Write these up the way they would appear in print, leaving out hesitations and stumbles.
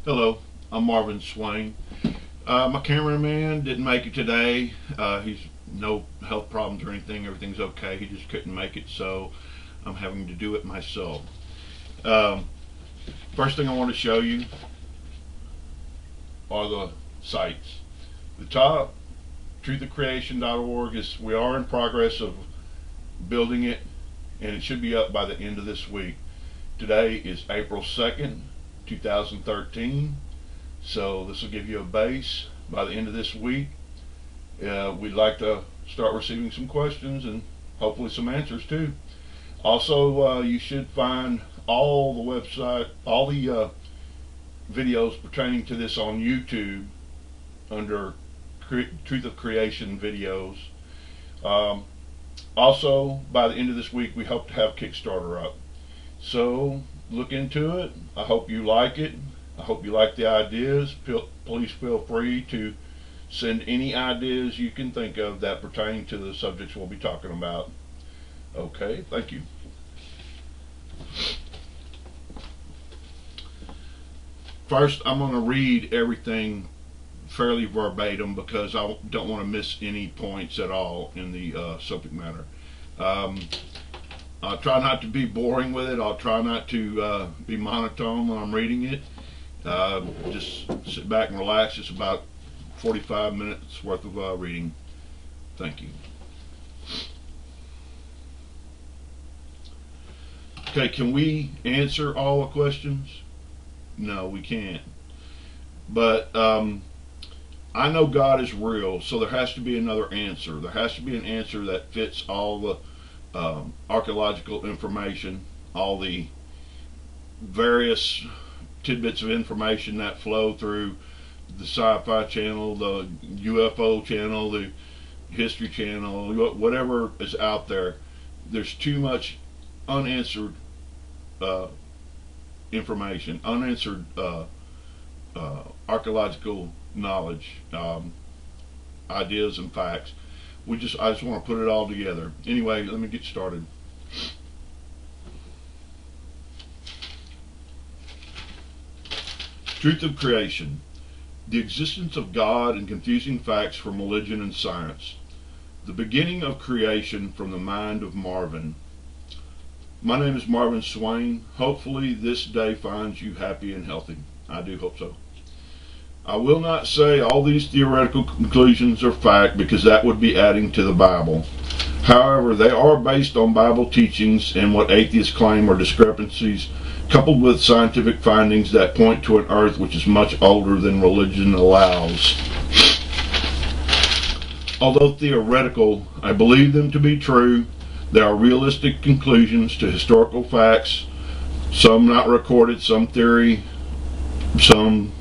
Hello, I'm Marvin Swain. My cameraman didn't make it today. He's no health problems or anything. Everything's okay. He just couldn't make it, so I'm having to do it myself. Um, First thing I want to show you are the sites. The top, truthofcreation.org, is we are in progress of building it, and it should be up by the end of this week. Today is April 2nd, 2013. So this will give you a base. By the end of this week, we'd like to start receiving some questions and hopefully some answers too. Also, you should find all the videos pertaining to this on YouTube under Truth of Creation videos. Also, by the end of this week, we hope to have Kickstarter up. So look into it. I hope you like it. I hope you like the ideas. Please feel free to send any ideas you can think of that pertain to the subjects we'll be talking about. Okay, thank you. First, I'm going to read everything fairly verbatim because I don't want to miss any points at all in the subject matter. I'll try not to be boring with it. I'll try not to be monotone when I'm reading it. Just sit back and relax. It's about 45 minutes worth of reading. Thank you. Okay, can we answer all the questions? No, we can't. But I know God is real, so there has to be another answer. There has to be an answer that fits all the archaeological information, all the various tidbits of information that flow through the Sci-Fi Channel, the UFO Channel, the History Channel, whatever is out there. There's too much unanswered information, unanswered archaeological knowledge, ideas and facts. I just want to put it all together. Anyway, let me get started. Truth of creation. The existence of God and confusing facts from religion and science. The beginning of creation from the mind of Marvin. My name is Marvin Swain. Hopefully this day finds you happy and healthy. I do hope so. I will not say all these theoretical conclusions are fact because that would be adding to the Bible. However, they are based on Bible teachings and what atheists claim are discrepancies, coupled with scientific findings that point to an earth which is much older than religion allows. Although theoretical, I believe them to be true. They are realistic conclusions to historical facts, some not recorded, some theory, some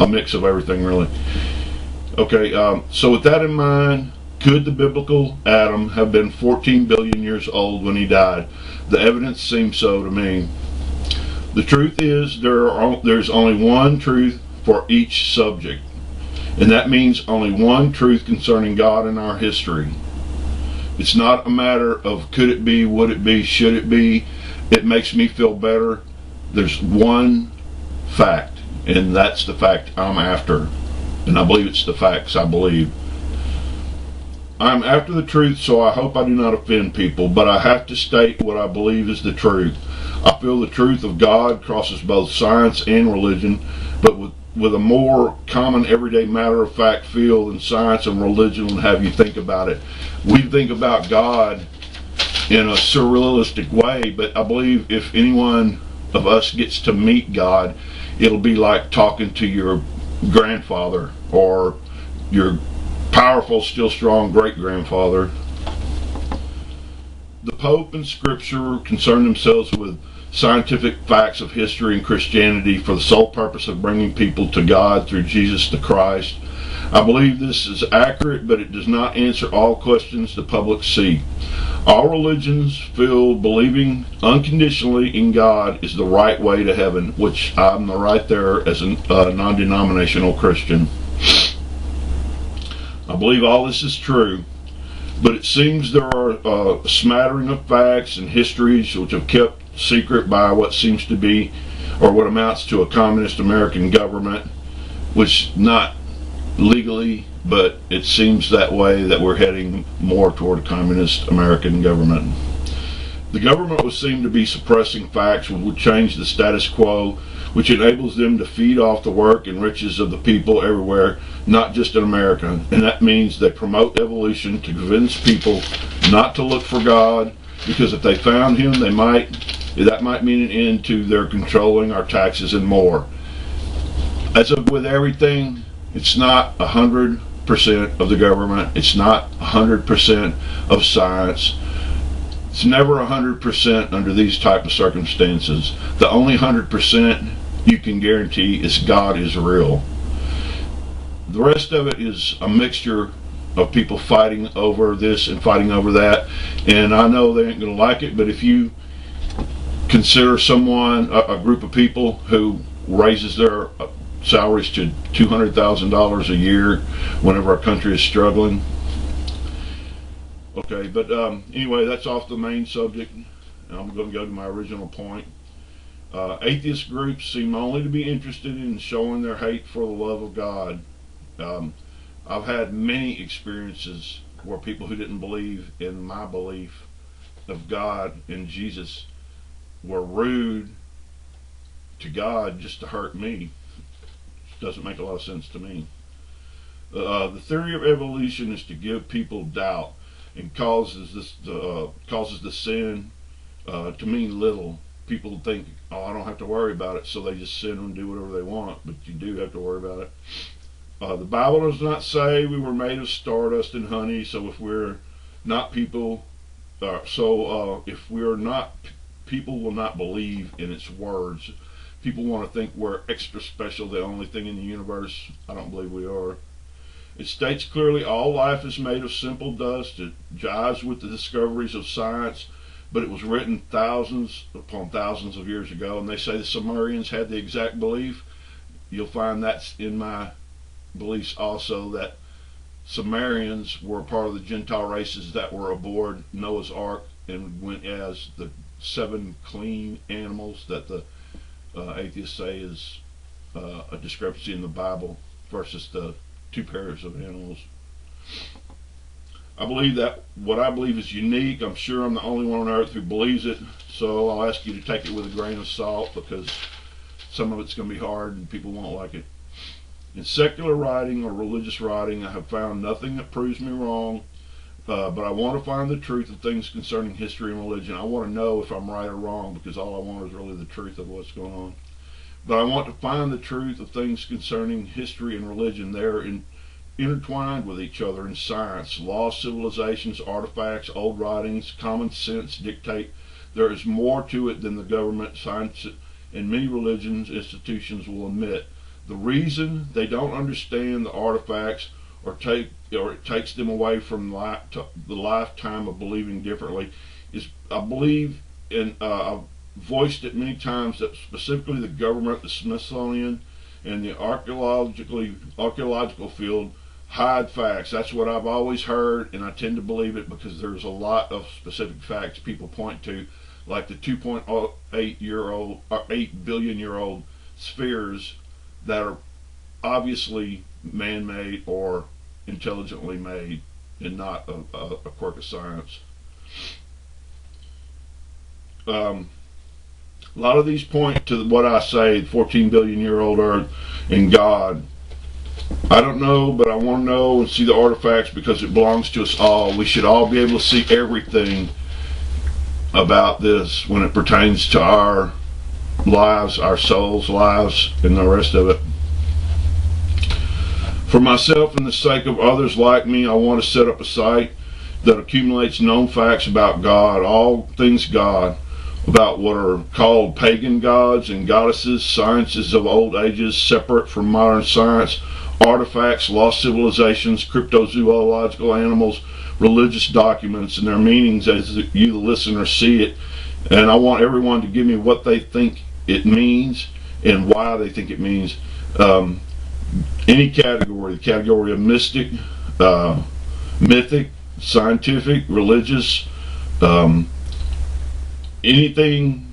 a mix of everything, really. Okay, so with that in mind, could the biblical Adam have been 14 billion years old when he died? The evidence seems so to me. The truth is there's only one truth for each subject, and that means only one truth concerning God and our history. It's not a matter of could it be, would it be, should it be. It makes me feel better. There's one fact, and that's the fact I'm after. And I believe it's the facts I believe. I'm after the truth, so I hope I do not offend people, but I have to state what I believe is the truth. I feel the truth of God crosses both science and religion, but with a more common everyday matter-of-fact feel than science and religion will have you think about it. We think about God in a surrealistic way, but I believe if anyone of us gets to meet God, it'll be like talking to your grandfather or your powerful, still strong great-grandfather. The Pope and Scripture concern themselves with scientific facts of history and Christianity for the sole purpose of bringing people to God through Jesus the Christ. I believe this is accurate, but it does not answer all questions the public see. All religions feel believing unconditionally in God is the right way to heaven, which I'm right there as a non-denominational Christian. I believe all this is true, but it seems there are a smattering of facts and histories which have kept secret by what seems to be or what amounts to a communist American government, which not legally, but it seems that way, that we're heading more toward a communist American government. The government would seem to be suppressing facts, which would change the status quo, which enables them to feed off the work and riches of the people everywhere, not just in America. And that means they promote evolution to convince people not to look for God, because if they found him, that might mean an end to their controlling our taxes and more. As with everything, it's not 100% of the government. It's not 100% of science. It's never 100% under these type of circumstances. The only 100% you can guarantee is God is real. The rest of it is a mixture of people fighting over this and fighting over that. And I know they ain't going to like it, but if you consider someone, a group of people who raises their salaries to $200,000 a year whenever our country is struggling. Okay, but anyway, that's off the main subject. I'm going to go to my original point. Atheist groups seem only to be interested in showing their hate for the love of God. I've had many experiences where people who didn't believe in my belief of God and Jesus were rude to God just to hurt me. Doesn't make a lot of sense to me. The theory of evolution is to give people doubt and causes the sin to mean little. People think, oh, I don't have to worry about it, so they just sin and do whatever they want, but you do have to worry about it. The Bible does not say we were made of stardust and honey, so if we're not people, if we're not, people will not believe in its words. People want to think we're extra special, the only thing in the universe. I don't believe we are. It states clearly all life is made of simple dust. It jives with the discoveries of science, but it was written thousands upon thousands of years ago, and they say the Sumerians had the exact belief. You'll find that's in my beliefs also, that Sumerians were part of the Gentile races that were aboard Noah's Ark and went as the 7 clean animals that the atheists say is a discrepancy in the Bible versus the 2 pairs of animals. I believe that what I believe is unique. I'm sure I'm the only one on earth who believes it, so I'll ask you to take it with a grain of salt, because some of it's going to be hard and people won't like it. In secular writing or religious writing, I have found nothing that proves me wrong, but I want to find the truth of things concerning history and religion. I want to know if I'm right or wrong, because all I want is really the truth of what's going on. But I want to find the truth of things concerning history and religion. They're intertwined with each other in science. Lost civilizations, artifacts, old writings, common sense dictate there is more to it than the government, science, and many religions institutions will admit. The reason they don't understand the artifacts or it takes them away from the lifetime of believing differently is, I believe, and I've voiced it many times, that specifically the government, the Smithsonian, and the archaeological field hide facts. That's what I've always heard, and I tend to believe it because there's a lot of specific facts people point to, like the 8 billion year old spheres that are obviously man-made or intelligently made and not a quirk of science. A lot of these point to what I say, 14 billion year old earth and God. I don't know, but I want to know and see the artifacts because it belongs to us all. We should all be able to see everything about this when it pertains to our lives, our souls' lives, and the rest of it. For myself and the sake of others like me, I want to set up a site that accumulates known facts about God, all things God, about what are called pagan gods and goddesses, sciences of old ages separate from modern science, artifacts, lost civilizations, cryptozoological animals, religious documents, and their meanings as you, the listener, see it. And I want everyone to give me what they think it means and why they think it means. Any category, the category of mystic, mythic, scientific, religious, anything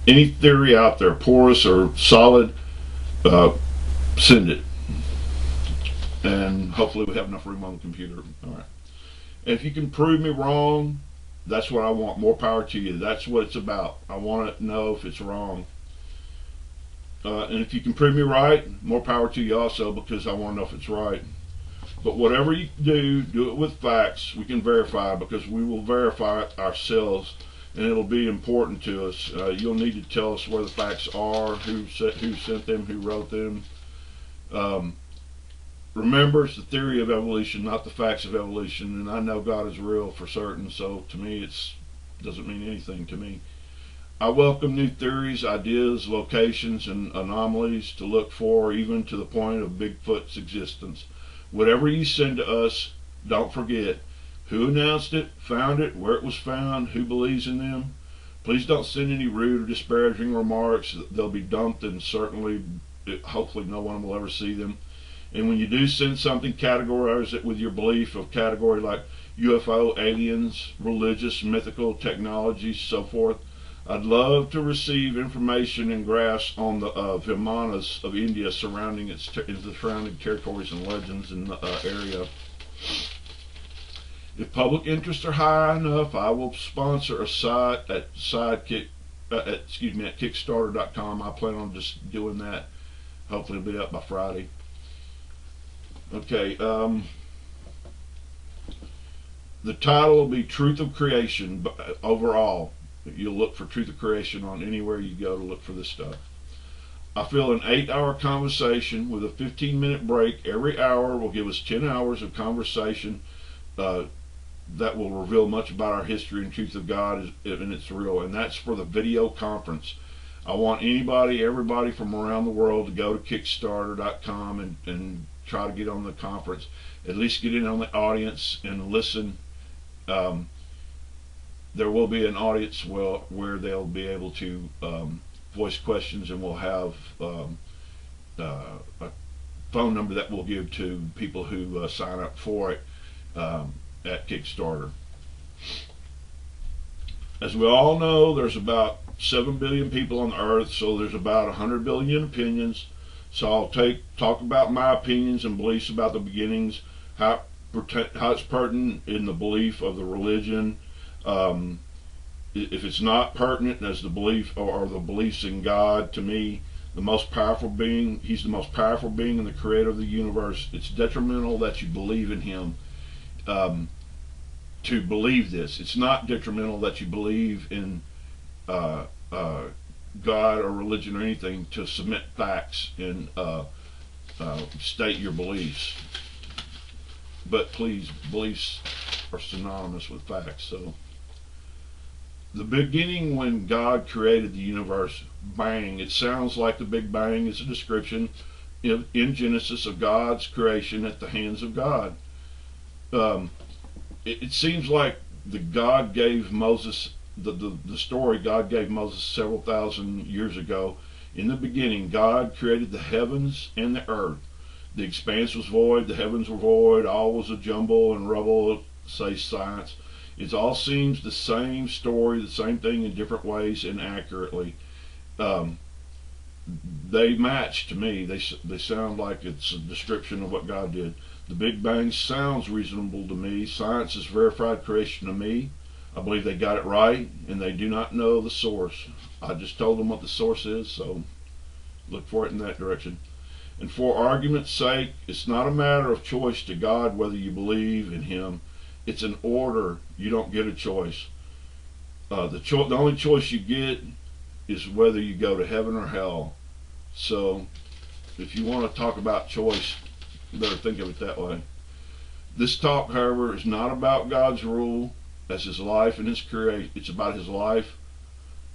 any theory out there, porous or solid, send it. And hopefully we have enough room on the computer. All right. And if you can prove me wrong, that's what I want. More power to you. That's what it's about. I want to know if it's wrong. And if you can prove me right, more power to you also, because I want to know if it's right. But whatever you do it with facts. We can verify, because we will verify it ourselves, and it'll be important to us. You'll need to tell us where the facts are, who sent them, who wrote them. Remember, it's the theory of evolution, not the facts of evolution. And I know God is real for certain, so to me it doesn't mean anything to me. I welcome new theories, ideas, locations, and anomalies to look for, even to the point of Bigfoot's existence. Whatever you send to us, don't forget who announced it, found it, where it was found, who believes in them. Please don't send any rude or disparaging remarks. They'll be dumped, and hopefully no one will ever see them. And when you do send something, categorize it with your belief of category, like UFO, aliens, religious, mythical, technology, so forth. I'd love to receive information and graphs on the Vimanas of India surrounding the surrounding territories and legends in the area. If public interests are high enough, I will sponsor a site at Kickstarter.com. I plan on just doing that. Hopefully it'll be up by Friday. Okay, the title will be Truth of Creation, but overall. You'll look for Truth of Creation on anywhere you go to look for this stuff. I feel an 8-hour conversation with a 15-minute break every hour will give us 10 hours of conversation that will reveal much about our history and truth of God, and it's real. And that's for the video conference. I want everybody from around the world to go to Kickstarter.com and try to get on the conference. At least get in on the audience and listen. There will be an audience where they'll be able to voice questions, and we'll have a phone number that we'll give to people who sign up for it at Kickstarter. As we all know, there's about 7 billion people on the earth, so there's about 100 billion opinions. So I'll talk about my opinions and beliefs about the beginnings, how it's pertinent in the belief of the religion. If it's not pertinent as the belief or the beliefs in God, to me, the most powerful being, he's the most powerful being and the creator of the universe. It's detrimental that you believe in him to believe this. It's not detrimental that you believe in God or religion or anything to submit facts and state your beliefs. But please, beliefs are synonymous with facts. So the beginning, when God created the universe, bang. It sounds like the Big Bang is a description in Genesis of God's creation at the hands of God. It seems like God gave Moses, the story God gave Moses several thousand years ago. In the beginning, God created the heavens and the earth. The expanse was void, the heavens were void, all was a jumble and rubble, say science. It all seems the same story, the same thing in different ways and accurately. They match to me. They sound like it's a description of what God did. The Big Bang sounds reasonable to me. Science is verified creation to me. I believe they got it right, and they do not know the source. I just told them what the source is, so look for it in that direction. And for argument's sake, it's not a matter of choice to God whether you believe in him. It's an order. You don't get a choice. The only choice you get is whether you go to heaven or hell. So if you want to talk about choice, you better think of it that way. This talk, however, is not about God's rule as his life and his creation. It's about his life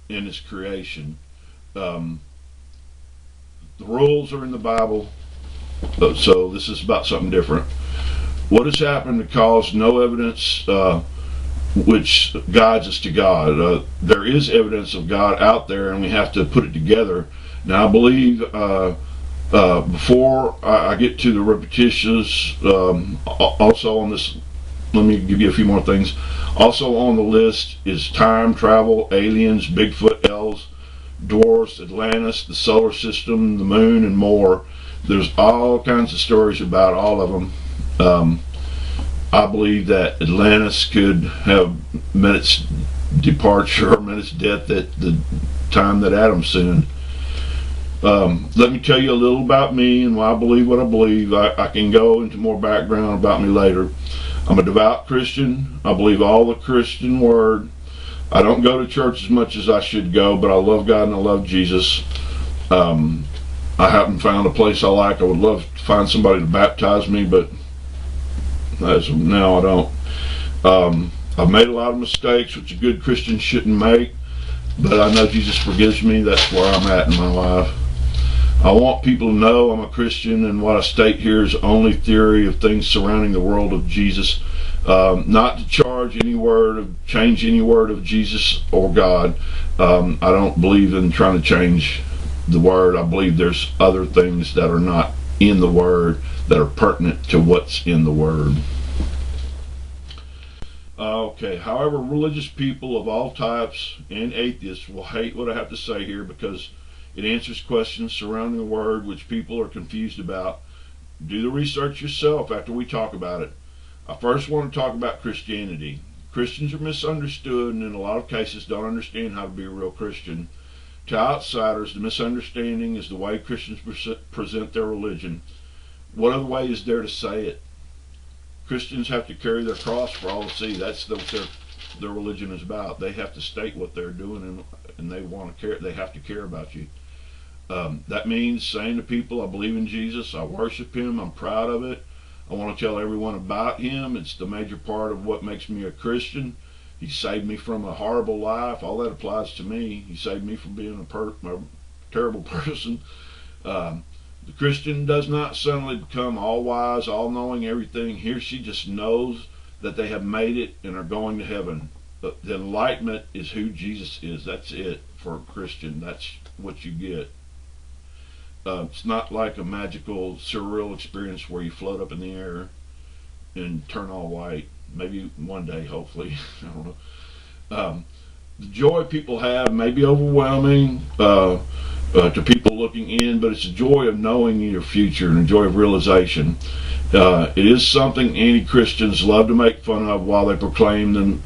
and his creation. The rules are in the Bible, so this is about something different. What has happened to cause no evidence which guides us to God? There is evidence of God out there, and we have to put it together. Now, I believe before I get to the repetitious, also on this, let me give you a few more things. Also on the list is time, travel, aliens, Bigfoot, elves, dwarfs, Atlantis, the solar system, the moon, and more. There's all kinds of stories about all of them. I believe that Atlantis could have met its departure or met its death at the time that Adam sinned. Let me tell you a little about me and why I believe what I believe. I can go into more background about me later. I'm a devout Christian. I believe all the Christian word. I don't go to church as much as I should go, but I love God and I love Jesus. I haven't found a place I like. I would love to find somebody to baptize me, but as of now I don't. I've made a lot of mistakes, which a good Christian shouldn't make, but I know Jesus forgives me. That's where I'm at in my life. I want people to know I'm a Christian, and what I state here is only theory of things surrounding the world of Jesus. Not to change any word of Jesus or God. I don't believe in trying to change the word. I believe there's other things that are not in the word that are pertinent to what's in the word. Okay, however, religious people of all types and atheists will hate what I have to say here because it answers questions surrounding the word which people are confused about. Do the research yourself after we talk about it. I first want to talk about Christianity. Christians are misunderstood and in a lot of cases don't understand how to be a real Christian. To outsiders, the misunderstanding is the way Christians present their religion. What other way is there to say it? Christians have to carry their cross for all to see. That's what their religion is about. They have to state what they're doing, and they want to care. They have to care about you. That means saying to people, I believe in Jesus, I worship him, I'm proud of it, I want to tell everyone about him. It's the major part of what makes me a Christian. He saved me from a horrible life. All that applies to me. He saved me from being a terrible person. The Christian does not suddenly become all wise, all knowing everything. He or she just knows that they have made it and are going to heaven. But the enlightenment is who Jesus is. That's it for a Christian. That's what you get. It's not like a magical, surreal experience where you float up in the air and turn all white. Maybe one day, hopefully. I don't know. The joy people have may be overwhelming to people looking in, but it's a joy of knowing your future and a joy of realization. It is something anti-Christians love to make fun of while they proclaim them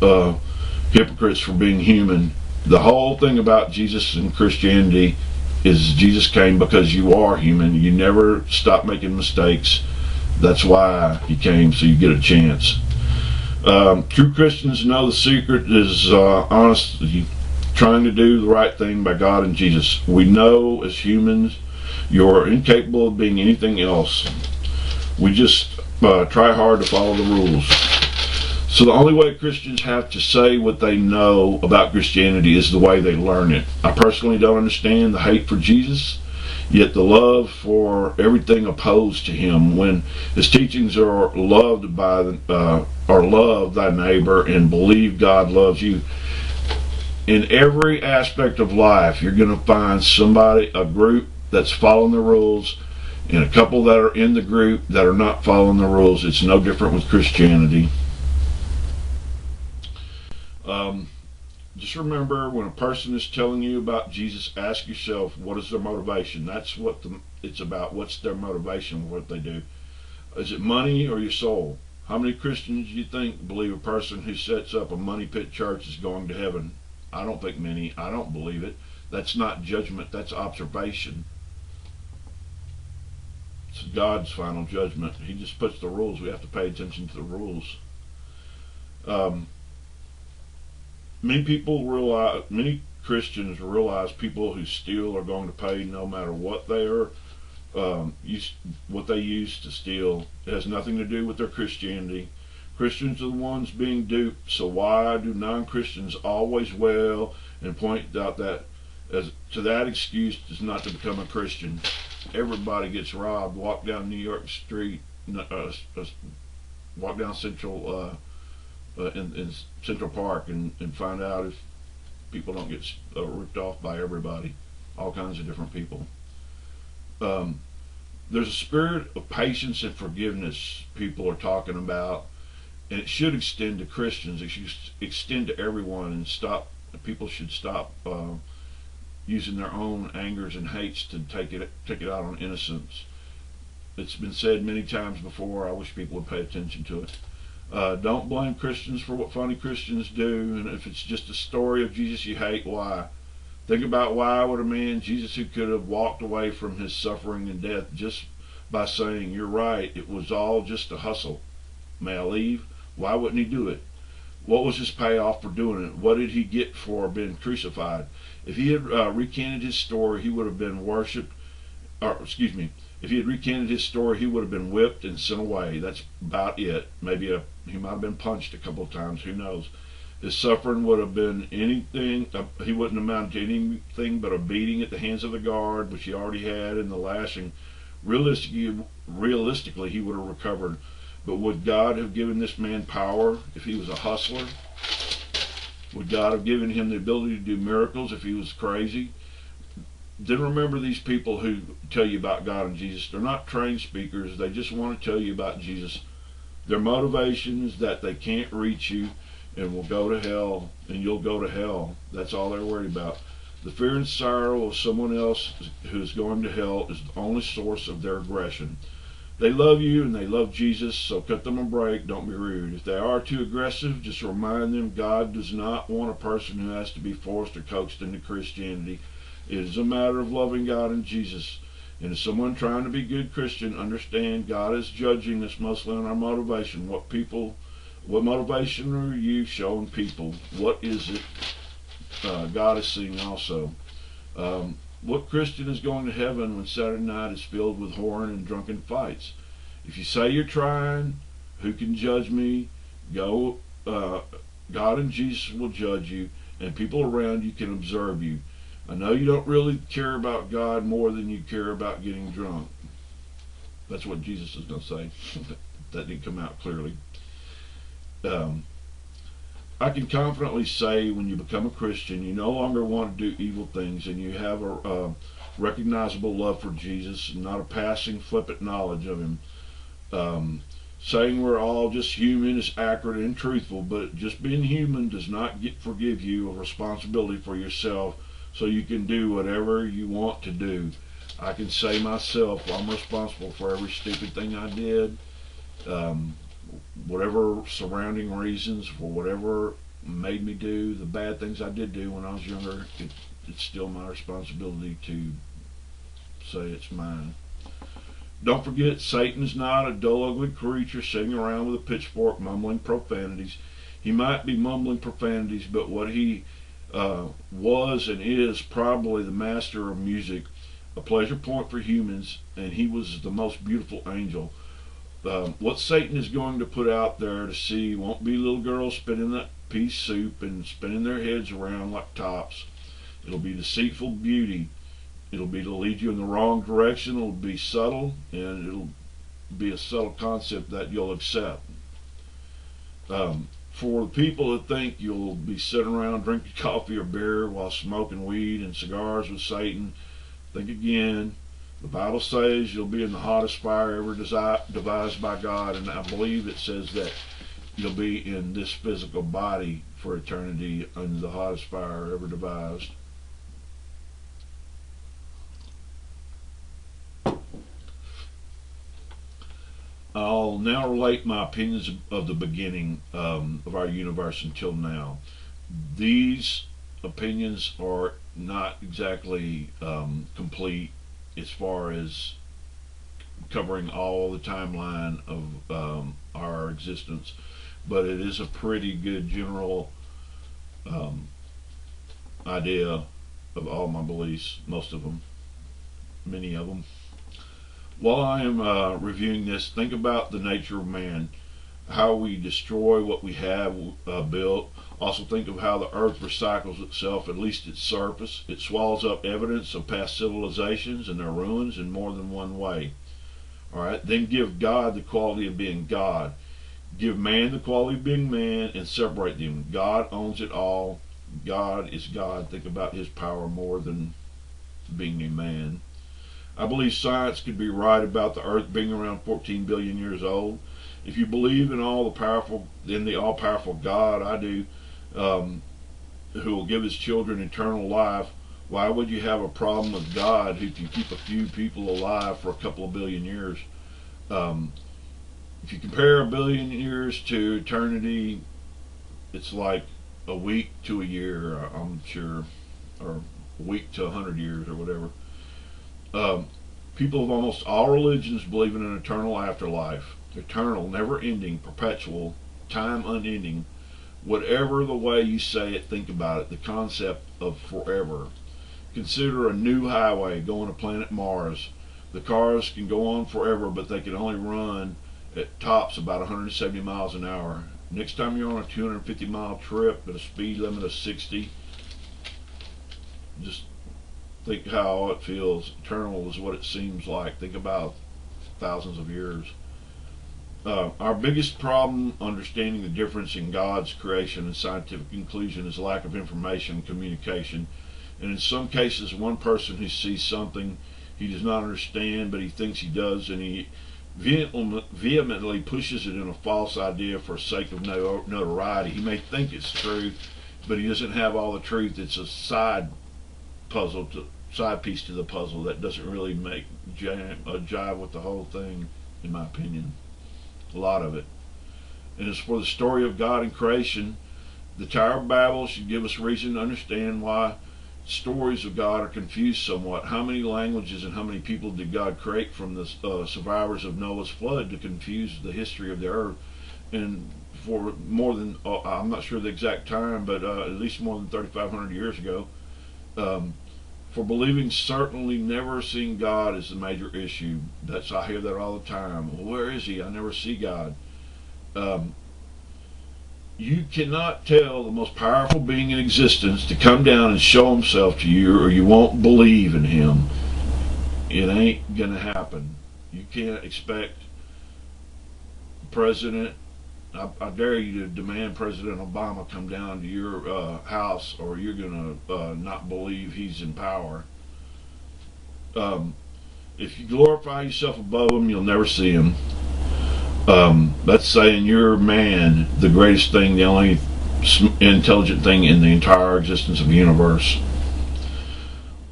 hypocrites for being human. The whole thing about Jesus and Christianity is Jesus came because you are human. You never stop making mistakes. That's why he came, so you get a chance. True Christians know the secret is honesty, trying to do the right thing by God and Jesus. We know as humans you're incapable of being anything else. We just try hard to follow the rules. So the only way Christians have to say what they know about Christianity is the way they learn it. I personally don't understand the hate for Jesus, yet the love for everything opposed to him. When his teachings are love thy neighbor and believe God loves you. In every aspect of life, you're going to find a group that's following the rules, and a couple that are in the group that are not following the rules. It's no different with Christianity. Just remember, when a person is telling you about Jesus, ask yourself, what is their motivation? That's what it's about. What's their motivation, what they do? Is it money or your soul? How many Christians do you think believe a person who sets up a money pit church is going to heaven? I don't think many. I don't believe it. That's not judgment. That's observation. It's God's final judgment. He just puts the rules. We have to pay attention to the rules. Many Christians realize people who steal are going to pay no matter what they are, what they use to steal. It has nothing to do with their Christianity. Christians are the ones being duped, so why do non-Christians always wail and point out that that excuse is not to become a Christian? Everybody gets robbed. Walk down New York Street, walk down Central in Central Park and find out if people don't get ripped off by everybody, all kinds of different people. There's a spirit of patience and forgiveness people are talking about, and it should extend to Christians. It should extend to everyone, and people should stop using their own angers and hates to take it out on innocents. It's been said many times before. I wish people would pay attention to it. Don't blame Christians for what funny Christians do, and if it's just a story of Jesus you hate, why? Think about why would a man, Jesus, who could have walked away from his suffering and death just by saying, "You're right, it was all just a hustle. May I leave?" Why wouldn't he do it? What was his payoff for doing it? What did he get for being crucified? If he had recanted his story, he would have been worshipped, or excuse me, if he had recanted his story, he would have been whipped and sent away. That's about it. Maybe he might have been punched a couple of times. Who knows? His suffering would have been anything. He wouldn't amount to anything but a beating at the hands of the guard, which he already had, and the lashing. Realistically, he would have recovered. But would God have given this man power if he was a hustler? Would God have given him the ability to do miracles if he was crazy? Then remember these people who tell you about God and Jesus. They're not trained speakers. They just want to tell you about Jesus. Their motivation is that they can't reach you and will go to hell, and you'll go to hell. That's all they're worried about. The fear and sorrow of someone else who is going to hell is the only source of their aggression. They love you and they love Jesus, so cut them a break. Don't be rude. If they are too aggressive, just remind them God does not want a person who has to be forced or coaxed into Christianity. It is a matter of loving God and Jesus. And as someone trying to be a good Christian, understand God is judging us mostly on our motivation. What motivation are you showing people? What is it God is seeing also? What Christian is going to heaven when Saturday night is filled with whoring and drunken fights? If you say you're trying, who can judge me? Go. God and Jesus will judge you, and people around you can observe you. I know you don't really care about God more than you care about getting drunk. That's what Jesus is going to say. That didn't come out clearly. I can confidently say when you become a Christian, you no longer want to do evil things, and you have a recognizable love for Jesus, and not a passing, flippant knowledge of him. Saying we're all just human is accurate and truthful, but just being human does not forgive you of responsibility for yourself, so you can do whatever you want to do. I can say myself, I'm responsible for every stupid thing I did. Whatever surrounding reasons for whatever made me do the bad things I did do when I was younger, it's still my responsibility to say it's mine. Don't forget, Satan is not a dull, ugly creature sitting around with a pitchfork mumbling profanities. He might be mumbling profanities, but what he was and is probably the master of music, a pleasure point for humans, and he was the most beautiful angel. What Satan is going to put out there to see won't be little girls spinning that pea soup and spinning their heads around like tops. It'll be deceitful beauty. It'll be to lead you in the wrong direction. It'll be subtle, and it'll be a subtle concept that you'll accept. For the people that think you'll be sitting around drinking coffee or beer while smoking weed and cigars with Satan, think again. The Bible says you'll be in the hottest fire ever devised by God, and I believe it says that you'll be in this physical body for eternity under the hottest fire ever devised. I'll now relate my opinions of the beginning of our universe until now. These opinions are not exactly complete as far as covering all the timeline of our existence, but it is a pretty good general idea of all my beliefs, most of them, many of them. While I am reviewing this, think about the nature of man, how we destroy what we have built. Also think of how the earth recycles itself, at least its surface. It swallows up evidence of past civilizations and their ruins in more than one way. Alright, then give God the quality of being God. Give man the quality of being man, and separate them. God owns it all. God is God. Think about his power more than being a man. I believe science could be right about the earth being around 14 billion years old. If you believe in the all-powerful God, I do, who will give his children eternal life, Why would you have a problem with God who can keep a few people alive for a couple of billion years? Um, if you compare a billion years to eternity, it's like a week to a year, I'm sure, or a week to 100 years or whatever. Um, People of almost all religions believe in an eternal afterlife. Eternal, never ending, perpetual, time unending. Whatever the way you say it, think about it. The concept of forever. Consider a new highway going to planet Mars. The cars can go on forever, but they can only run at tops about 170 miles an hour. Next time you're on a 250-mile trip at a speed limit of 60, just think how it feels. Eternal is what it seems like. Think about thousands of years. Our biggest problem understanding the difference in God's creation and scientific conclusion is lack of information and communication. And in some cases, one person who sees something he does not understand, but he thinks he does, and he vehemently pushes it in a false idea for sake of notoriety. He may think it's true, but he doesn't have all the truth. It's a side piece to the puzzle that doesn't really make jive with the whole thing, in my opinion. A lot of it. And as for the story of God and creation, the Tower of Babel should give us reason to understand why stories of God are confused somewhat. How many languages and how many people did God create from the survivors of Noah's flood to confuse the history of the earth? And for more than, I'm not sure the exact time, but at least more than 3,500 years ago, for believing certainly never seeing God is the major issue. I hear that all the time. Well, where is he? I never see God. You cannot tell the most powerful being in existence to come down and show himself to you, or you won't believe in him. It ain't gonna happen. You can't expect President, I dare you to demand President Obama come down to your house, or you're gonna not believe he's in power. If you glorify yourself above him, you'll never see him. That's saying you're man, the greatest thing, the only intelligent thing in the entire existence of the universe.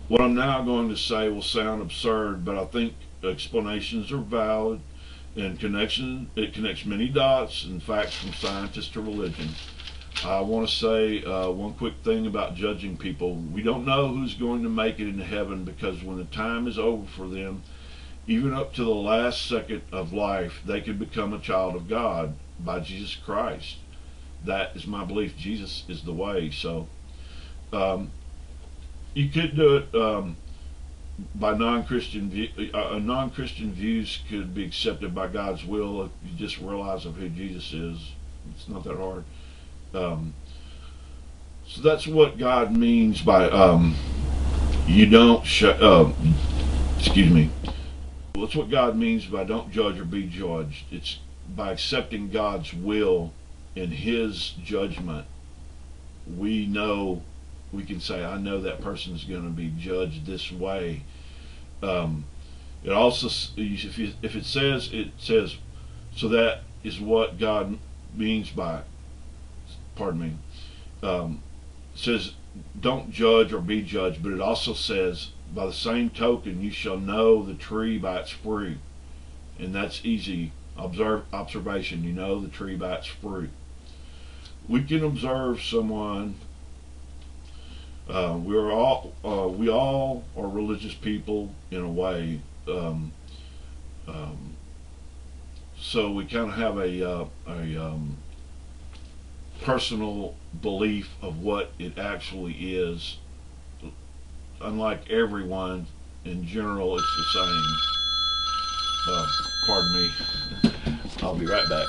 What I'm now going to say will sound absurd, but I think explanations are valid, and it connects many dots and facts from scientists to religion. I want to say one quick thing about judging people. We don't know who's going to make it into heaven, because when the time is over for them, even up to the last second of life, they could become a child of God by Jesus Christ. That is my belief. Jesus is the way. So you could do it by non-Christian views could be accepted by God's will if you just realize of who Jesus is. It's not that hard. So that's what God means by you don't excuse me. That's what God means by don't judge or be judged. It's by accepting God's will and his judgment. We can say, I know that person's going to be judged this way. It also, if it says, so that is what God means by, says don't judge or be judged, but it also says, by the same token, you shall know the tree by its fruit. And that's easy. Observation. You know the tree by its fruit. We can observe someone. We all are religious people in a way. So we kind of have a personal belief of what it actually is. Unlike everyone, in general, it's the same. Pardon me. I'll be right back.